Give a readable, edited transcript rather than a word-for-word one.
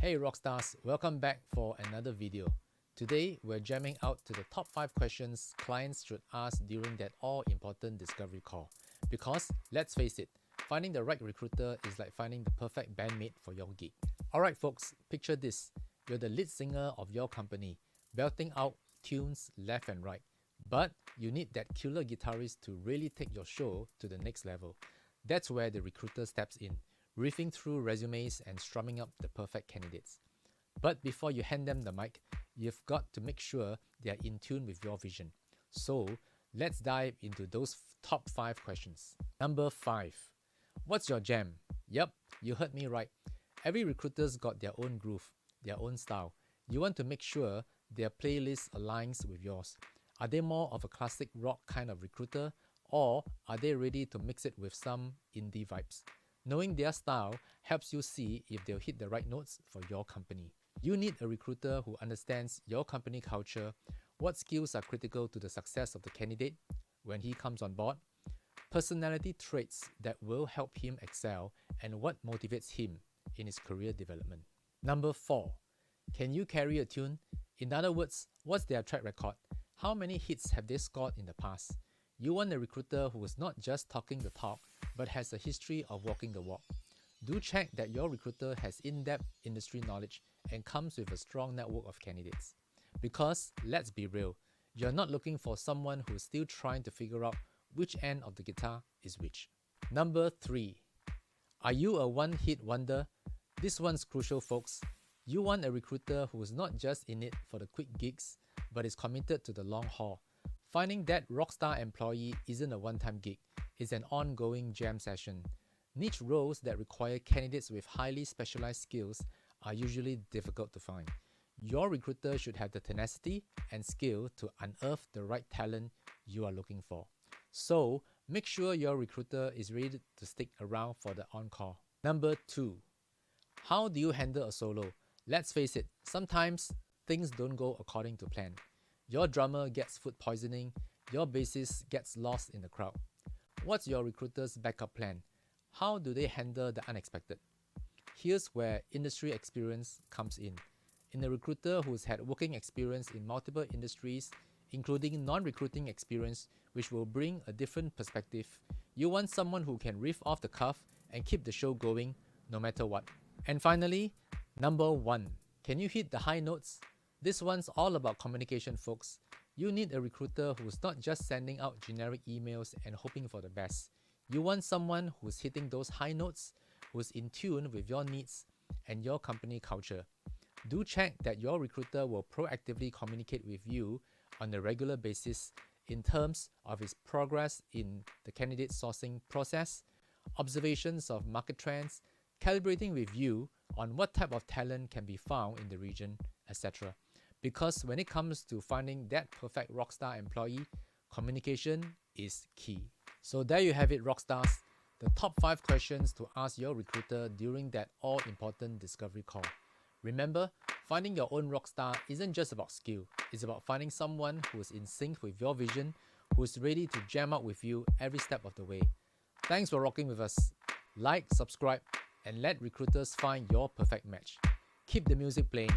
Hey Rockstars, welcome back for another video. Today, we're jamming out to the top 5 questions clients should ask during that all-important discovery call. Because, let's face it, finding the right recruiter is like finding the perfect bandmate for your gig. Alright folks, picture this. You're the lead singer of your company, belting out tunes left and right. But you need that killer guitarist to really take your show to the next level. That's where the recruiter steps in, riffing through resumes and strumming up the perfect candidates. But before you hand them the mic, you've got to make sure they are in tune with your vision. So let's dive into those top 5 questions. Number 5. What's your jam? Yep, you heard me right. Every recruiter's got their own groove, their own style. You want to make sure their playlist aligns with yours. Are they more of a classic rock kind of recruiter, or are they ready to mix it with some indie vibes? Knowing their style helps you see if they'll hit the right notes for your company. You need a recruiter who understands your company culture, what skills are critical to the success of the candidate when he comes on board, personality traits that will help him excel, and what motivates him in his career development. Number 4. Can you carry a tune? In other words, what's their track record? How many hits have they scored in the past? You want a recruiter who is not just talking the talk, but has a history of walking the walk. Do check that your recruiter has in-depth industry knowledge and comes with a strong network of candidates. Because, let's be real, you're not looking for someone who's still trying to figure out which end of the guitar is which. Number 3. Are you a one-hit wonder? This one's crucial, folks. You want a recruiter who is not just in it for the quick gigs, but is committed to the long haul. Finding that rockstar employee isn't a one-time gig, it's an ongoing jam session. Niche roles that require candidates with highly specialized skills are usually difficult to find. Your recruiter should have the tenacity and skill to unearth the right talent you are looking for. So, make sure your recruiter is ready to stick around for the on-call. Number 2. How do you handle a solo? Let's face it, sometimes things don't go according to plan. Your drummer gets food poisoning, your bassist gets lost in the crowd. What's your recruiter's backup plan? How do they handle the unexpected? Here's where industry experience comes in. In a recruiter who's had working experience in multiple industries, including non-recruiting experience, which will bring a different perspective, you want someone who can riff off the cuff and keep the show going no matter what. And finally, number 1. Can you hit the high notes? This one's all about communication, folks. You need a recruiter who's not just sending out generic emails and hoping for the best. You want someone who's hitting those high notes, who's in tune with your needs and your company culture. Do check that your recruiter will proactively communicate with you on a regular basis in terms of his progress in the candidate sourcing process, observations of market trends, calibrating with you on what type of talent can be found in the region, etc. Because when it comes to finding that perfect rockstar employee, communication is key. So there you have it, Rockstars, the top 5 questions to ask your recruiter during that all-important discovery call. Remember, finding your own rockstar isn't just about skill, it's about finding someone who's in sync with your vision, who's ready to jam out with you every step of the way. Thanks for rocking with us. Like, subscribe, and let recruiters find your perfect match. Keep the music playing.